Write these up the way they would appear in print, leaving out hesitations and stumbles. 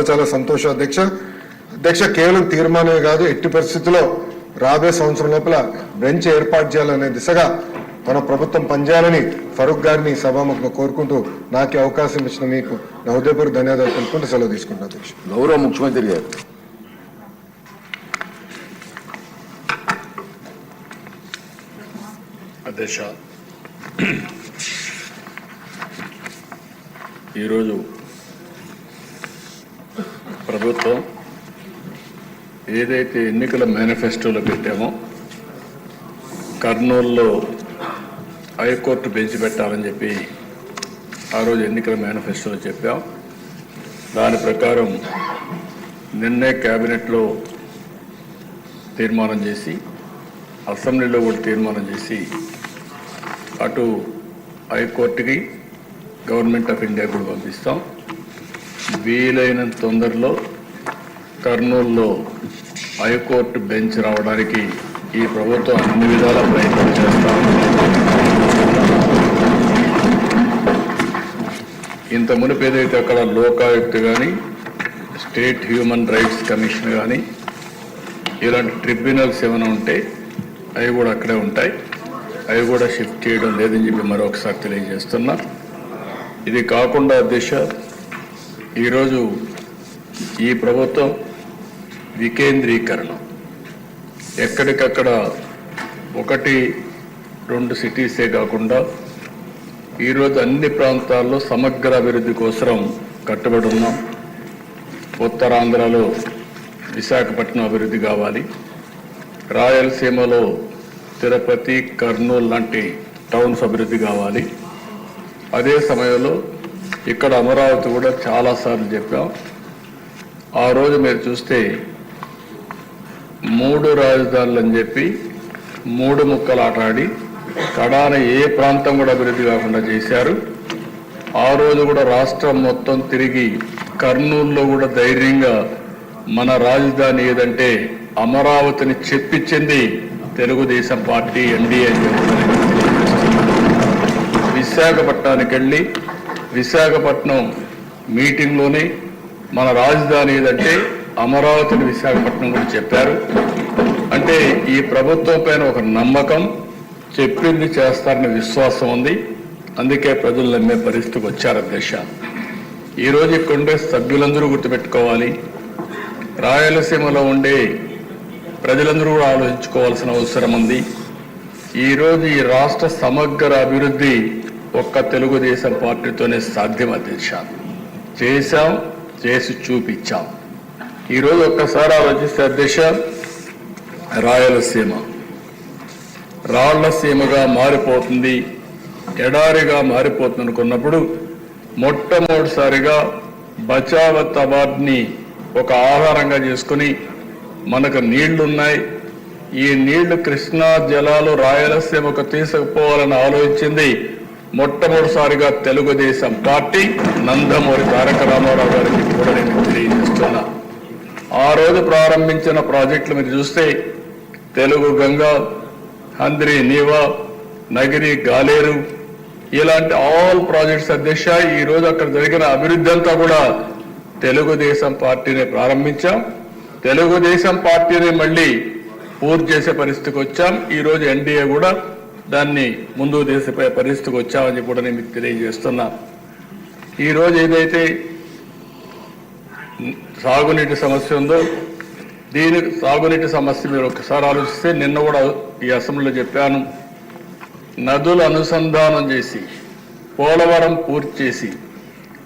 చాలా సంతోషం అధ్యక్ష కేవలం తీర్మానమే కాదు, ఎట్టి పరిస్థితుల్లో రాబోయే సంవత్సరం లోపల బెంచ్ ఏర్పాటు చేయాలనే దిశగా మన ప్రభుత్వం పనిచేయాలని ఫరూక్ గారిని సభాముఖంగా కోరుకుంటూ నాకు అవకాశం ఇచ్చిన మీకు నా హృదయపూర్వక ధన్యవాదాలు తెలుపుకుంటూ సెలవు తీసుకుంటాను అధ్యక్ష. గౌరవ ముఖ్యమంత్రి గారు. అధ్యక్ష, ఈరోజు ప్రభుత్వం ఏదైతే ఎన్నికల మేనిఫెస్టోలో పెట్టామో కర్నూలులో హైకోర్టు బెంచ్ పెట్టాలని చెప్పి ఆ రోజు ఎన్నికల మేనిఫెస్టోలో చెప్పాం. దాని ప్రకారం నిన్నే క్యాబినెట్లో తీర్మానం చేసి అసెంబ్లీలో కూడా తీర్మానం చేసి అటు హైకోర్టుకి గవర్నమెంట్ ఆఫ్ ఇండియా కూడా పంపిస్తాం. వీలైనంత తొందరలో కర్నూలులో హైకోర్టు బెంచ్ రావడానికి ఈ ప్రభుత్వం అన్ని విధాల ప్రయత్నం చేస్తాం. ఇంత మునుపు ఏదైతే అక్కడ లోకాయుక్త కానీ స్టేట్ హ్యూమన్ రైట్స్ కమిషన్ కానీ ఇలాంటి ట్రిబ్యునల్స్ ఏమైనా ఉంటే అవి కూడా అక్కడే ఉంటాయి. అవి కూడా షిఫ్ట్ చేయడం లేదని చెప్పి మరొకసారి తెలియజేస్తున్నా. ఇది కాకుండా అధ్యక్ష, ఈరోజు ఈ ప్రభుత్వం వికేంద్రీకరణ ఎక్కడికక్కడ 1-2 సిటీసే కాకుండా ఈరోజు అన్ని ప్రాంతాల్లో సమగ్ర అభివృద్ధి కోసం కట్టుబడి ఉన్నాం. ఉత్తరాంధ్రలో విశాఖపట్నం అభివృద్ధి కావాలి, రాయలసీమలో తిరుపతి, కర్నూలు లాంటి టౌన్స్ అభివృద్ధి కావాలి. అదే సమయంలో ఇక్కడ అమరావతి కూడా చాలాసార్లు చెప్పాం. ఆ రోజు మీరు చూస్తే 3 రాజధానులు అని చెప్పి 3 ముక్కలు ఆటాడి కడాన ఏ ప్రాంతం కూడా అభివృద్ధి కాకుండా చేశారు. ఆ రోజు కూడా రాష్ట్రం మొత్తం తిరిగి కర్నూలులో కూడా ధైర్యంగా మన రాజధాని ఏదంటే అమరావతిని చెప్పించింది తెలుగుదేశం పార్టీ, ఎన్డీఏ. విశాఖపట్నానికి వెళ్ళి విశాఖపట్నం మీటింగ్లోనే మన రాజధాని ఏదంటే అమరావతిని విశాఖపట్నం కూడా చెప్పారు. అంటే ఈ ప్రభుత్వం పైన ఒక నమ్మకం, చెప్పింది చేస్తారని విశ్వాసం ఉంది. అందుకే ప్రజలు నమ్మే పరిస్థితికి వచ్చారు అధ్యక్ష. ఈరోజు ఇక్కడ ఉండే సభ్యులందరూ గుర్తుపెట్టుకోవాలి, రాయలసీమలో ఉండే ప్రజలందరూ కూడా ఆలోచించుకోవాల్సిన అవసరం ఉంది. ఈరోజు ఈ రాష్ట్ర సమగ్ర అభివృద్ధి ఒక్క తెలుగుదేశం పార్టీతోనే సాధ్యం అధ్యక్ష. చేశాం, చేసి చూపించాం. ఈరోజు ఒక్కసారి ఆలోచిస్తే అధ్యక్ష, రాయలసీమ రాళ్లసీమగా మారిపోతుంది, ఎడారిగా మారిపోతుంది అనుకున్నప్పుడు మొట్టమొదటిసారిగా బచావత్ అవార్డుని ఒక ఆధారంగా చేసుకుని మనకు నీళ్లున్నాయి, ఈ నీళ్లు కృష్ణా జలాలు రాయలసీమకు తీసుకుపోవాలని ఆలోచించింది మొట్టమొదటిసారిగా తెలుగుదేశం పార్టీ. నందమూరి తారక రామారావు గారికి కూడా నేను తెలియజేస్తున్నా. ఆ రోజు ప్రారంభించిన ప్రాజెక్టులు మీరు చూస్తే తెలుగు గంగా, హంద్రి నీవా, నగిరి గాలేరు, ఇలాంటి ఆల్ ప్రాజెక్ట్స్ అధ్యక్ష ఈరోజు అక్కడ జరిగిన అభివృద్ధి అంతా కూడా తెలుగుదేశం పార్టీని ప్రారంభించాం. తెలుగుదేశం పార్టీని మళ్ళీ పూర్తి చేసే పరిస్థితికి వచ్చాం. ఈరోజు ఎన్డీఏ కూడా దాన్ని ముందుకు చేసే పరిస్థితికి వచ్చామని కూడా నేను మీకు తెలియజేస్తున్నా. ఈరోజు ఏదైతే సాగునీటి సమస్య ఉందో, దీని సాగునీటి సమస్య మీరు ఒకసారి ఆలోచిస్తే నిన్న కూడా ఈ అసెంబ్లీలో చెప్పాను, నదులు అనుసంధానం చేసి పోలవరం పూర్తి చేసి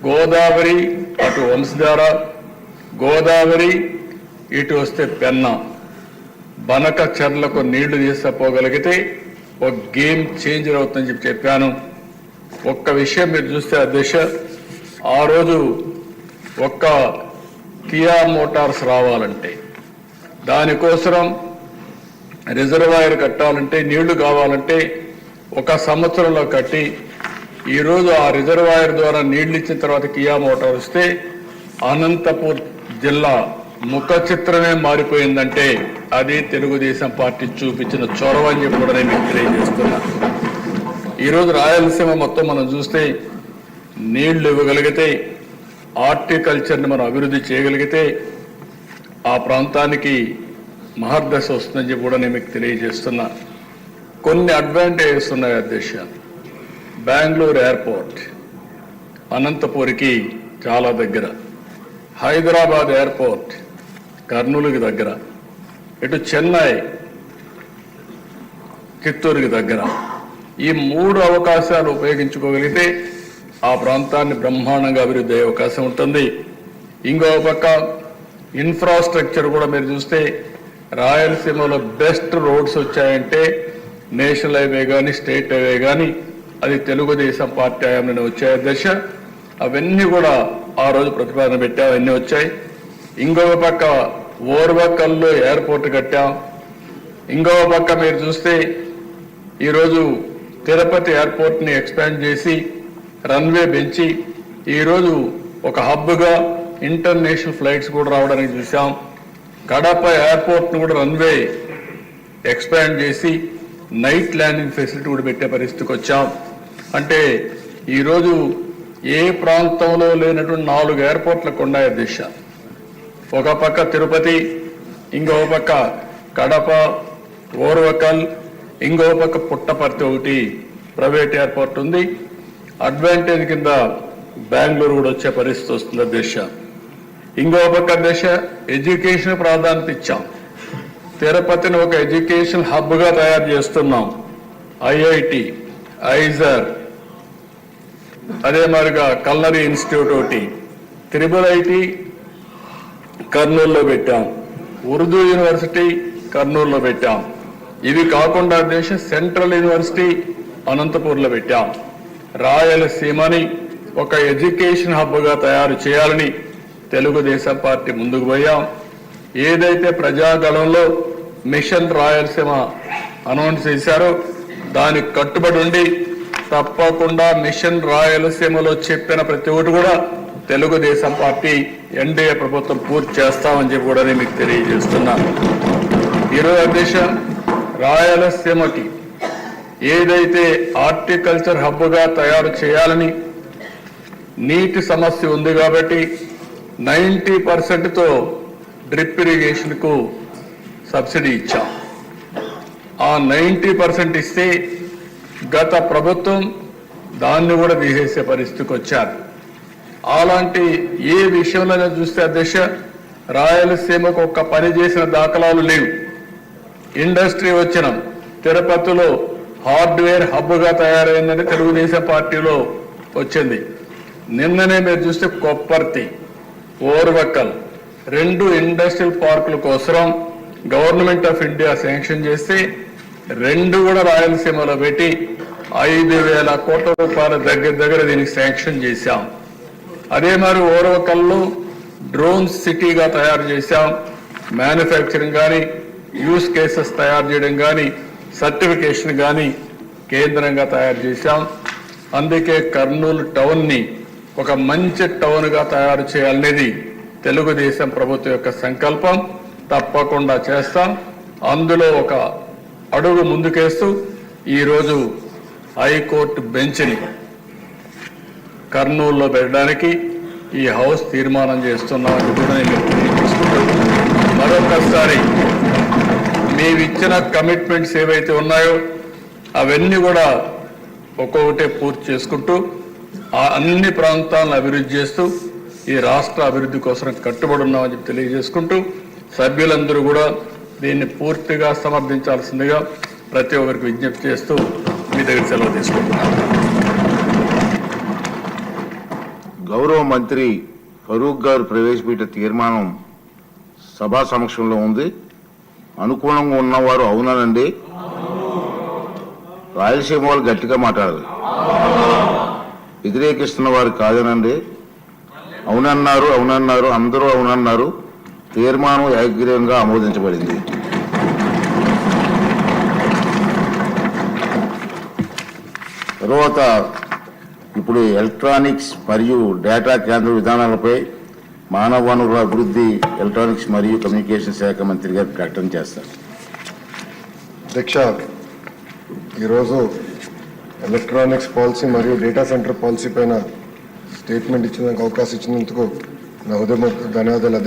గోదావరి అటు వంశధార, గోదావరి ఇటు వస్తే పెన్నా, బనక చెర్లకు నీళ్లు తీసుకుపోగలిగితే ఒక గేమ్ చేంజర్ అవుతుందని చెప్పాను. ఒక్క విషయం మీరు చూస్తే అధ్యక్ష, ఆ రోజు ఒక్క కియా మోటార్స్ రావాలంటే, దానికోసం రిజర్వాయర్ కట్టాలంటే, నీళ్లు కావాలంటే 1 సంవత్సరంలో కట్టి ఈరోజు ఆ రిజర్వాయర్ ద్వారా నీళ్లు ఇచ్చిన తర్వాత కియా మోటార్ వస్తే అనంతపూర్ జిల్లా ముఖ చిత్రమే మారిపోయిందంటే అది తెలుగుదేశం పార్టీ చూపించిన చొరవ అని చెప్పి కూడా నేను తెలియజేస్తున్నా. ఈరోజు రాయలసీమ మొత్తం మనం చూస్తే నీళ్లు ఇవ్వగలిగితే హార్టికల్చర్ని మనం అభివృద్ధి చేయగలిగితే ఆ ప్రాంతానికి మహర్దశ వస్తుందని చెప్పి కూడా నేను మీకు తెలియజేస్తున్నా. కొన్ని అడ్వాంటేజెస్ ఉన్నాయి అధ్యక్ష. బెంగళూరు ఎయిర్పోర్ట్ అనంతపూర్కి చాలా దగ్గర, హైదరాబాద్ ఎయిర్పోర్ట్ కర్నూలుకి దగ్గర, ఇటు చెన్నై చిత్తూరుకి దగ్గర. ఈ 3 అవకాశాలు ఉపయోగించుకోగలిగితే ఆ ప్రాంతాన్ని బ్రహ్మాండంగా అభివృద్ధి అయ్యే అవకాశం ఉంటుంది. ఇంకో పక్క ఇన్ఫ్రాస్ట్రక్చర్ కూడా మీరు చూస్తే రాయలసీమలో బెస్ట్ రోడ్స్ వచ్చాయంటే నేషనల్ హైవే కానీ స్టేట్ హైవే కానీ అది తెలుగుదేశం పార్టీ హయాంలోనే వచ్చాయి దశ. అవన్నీ కూడా ఆ రోజు ప్రతిపాదన పెట్టాం, అవన్నీ వచ్చాయి. ఇంకొక పక్క ఓర్వకల్లో ఎయిర్పోర్ట్ కట్టాం. ఇంకొక పక్క మీరు చూస్తే ఈరోజు తిరుపతి ఎయిర్పోర్ట్ని ఎక్స్పాండ్ చేసి రన్వే పెంచి ఈరోజు ఒక హబ్గా ఇంటర్నేషనల్ ఫ్లైట్స్ కూడా రావడానికి చూసాం. కడప ఎయిర్పోర్ట్ను కూడా రన్వే ఎక్స్పాండ్ చేసి నైట్ ల్యాండింగ్ ఫెసిలిటీ కూడా పెట్టే పరిస్థితికి వచ్చాం. అంటే ఈరోజు ఏ ప్రాంతంలో లేనటువంటి 4 ఎయిర్పోర్ట్లకు ఉన్నాయి దిశ. ఒక పక్క తిరుపతి, ఇంకో పక్క కడప, ఓర్వకల్, ఇంకో పక్క పుట్టపర్తి ఒకటి ప్రైవేట్ ఎయిర్పోర్ట్ ఉంది. అడ్వాంటేజ్ కింద బెంగళూరు కూడా వచ్చే పరిస్థితి వస్తుంది దిశ. ఇంకో పక్క దిశ ఎడ్యుకేషన్ ప్రాధాన్యత ఇచ్చాం. తిరుపతిని ఒక ఎడ్యుకేషన్ హబ్గా తయారు చేస్తున్నాం. ఐఐటి, ఐజర్, అదే మాదిరిగా కల్నరీ ఇన్స్టిట్యూట్ ఒకటి, IIIT కర్నూలులో పెట్టాం, ఉర్దూ యూనివర్సిటీ కర్నూలులో పెట్టాం. ఇవి కాకుండా దేశ సెంట్రల్ యూనివర్సిటీ అనంతపూర్లో పెట్టాం. రాయలసీమని ఒక ఎడ్యుకేషన్ హబ్గా తయారు చేయాలని తెలుగుదేశం పార్టీ ముందుకు పోయాం. ఏదైతే ప్రజాగళంలో మిషన్ రాయలసీమ అనౌన్స్ చేశారో దానికి కట్టుబడి ఉండి తప్పకుండా మిషన్ రాయలసీమలో చెప్పిన ప్రతి ఒక్కటి కూడా తెలుగుదేశం పార్టీ ఎన్డీఏ ప్రభుత్వం పూర్తి చేస్తామని చెప్పి కూడా నేను మీకు తెలియజేస్తున్నాను. ఈరోజు అధ్యక్ష, రాయలసీమకి ఏదైతే హార్టికల్చర్ హబ్గా తయారు చేయాలని నీటి సమస్య ఉంది కాబట్టి 90%తో డ్రిప్ ఇరిగేషన్కు సబ్సిడీ ఇచ్చాం. ఆ 90% ఇస్తే గత ప్రభుత్వం దాన్ని కూడా తీసేసే పరిస్థితికి వచ్చారు. అలాంటి ఏ విషయంలోనే చూస్తే అధ్యక్ష రాయలసీమకు ఒక్క పని చేసిన దాఖలాలు లేవు. ఇండస్ట్రీ వచ్చిన తిరుపతిలో హార్డ్వేర్ హబ్గా తయారైందని తెలుగుదేశం పార్టీలో వచ్చింది. నిన్ననే మీరు చూస్తే కొప్పర్తి, ఓర్వకల్ 2 ఇండస్ట్రియల్ పార్కుల కోసం గవర్నమెంట్ ఆఫ్ ఇండియా శాంక్షన్ చేస్తే 2 కూడా రాయలసీమలో పెట్టి 5,000 కోట్ల రూపాయల దగ్గర దీనికి శాంక్షన్ చేశాం. అదే మరి ఓర్వకల్లో డ్రోన్ సిటీగా తయారు చేశాం. మ్యానుఫ్యాక్చరింగ్ కానీ యూస్ కేసెస్ తయారు చేయడం కానీ సర్టిఫికేషన్ కానీ కేంద్రంగా తయారు చేశాం. అందుకే కర్నూలు టౌన్ని ఒక మంచి టౌన్గా తయారు చేయాలనేది తెలుగుదేశం ప్రభుత్వం యొక్క సంకల్పం. తప్పకుండా చేస్తాం. అందులో ఒక అడుగు ముందుకేస్తూ ఈరోజు హైకోర్టు బెంచ్ని కర్నూలులో పెట్టడానికి ఈ హౌస్ తీర్మానం చేస్తున్నామని కూడా నేను తెలియజేసుకుంటున్నాను. మరొకసారి మేమిచ్చిన కమిట్మెంట్స్ ఏవైతే ఉన్నాయో అవన్నీ కూడా ఒక్కొక్కటే పూర్తి చేసుకుంటూ ఆ అన్ని ప్రాంతాలను అభివృద్ధి చేస్తూ ఈ రాష్ట్ర అభివృద్ధి కోసం కట్టుబడి ఉన్నామని చెప్పి తెలియజేసుకుంటూ సభ్యులందరూ కూడా దీన్ని పూర్తిగా సమర్థించాల్సిందిగా ప్రతి ఒక్కరికి విజ్ఞప్తి చేస్తూ మీ దగ్గర సెలవు తీసుకుంటున్నాను. గౌరవ మంత్రి ఫరూక్ గారు ప్రవేశపెట్టిన తీర్మానం సభా సమక్షంలో ఉంది. అనుకూలంగా ఉన్నవారు అవునానండి, రాయలసీమ వాళ్ళు గట్టిగా మాట్లాడాలి. వ్యతిరేకిస్తున్న వారు కాదనండి. అవునన్నారు, అవునన్నారు, అందరూ అవునన్నారు. తీర్మానం ఏకగ్రీవంగా ఆమోదించబడింది. తర్వాత ఇప్పుడు ఎలక్ట్రానిక్స్ మరియు డేటా కేంద్ర విధానాలపై మానవ వనరుల అభివృద్ధి, ఎలక్ట్రానిక్స్ మరియు కమ్యూనికేషన్ శాఖ మంత్రి గారు ప్రకటన చేస్తారు. అధ్యక్ష, ఈరోజు ఎలక్ట్రానిక్స్ పాలసీ మరియు డేటా సెంటర్ పాలసీ పైన స్టేట్మెంట్ ఇచ్చినందుకు అవకాశం ఇచ్చినందుకు నా హృదయపూర్వక ధన్యవాదాలు.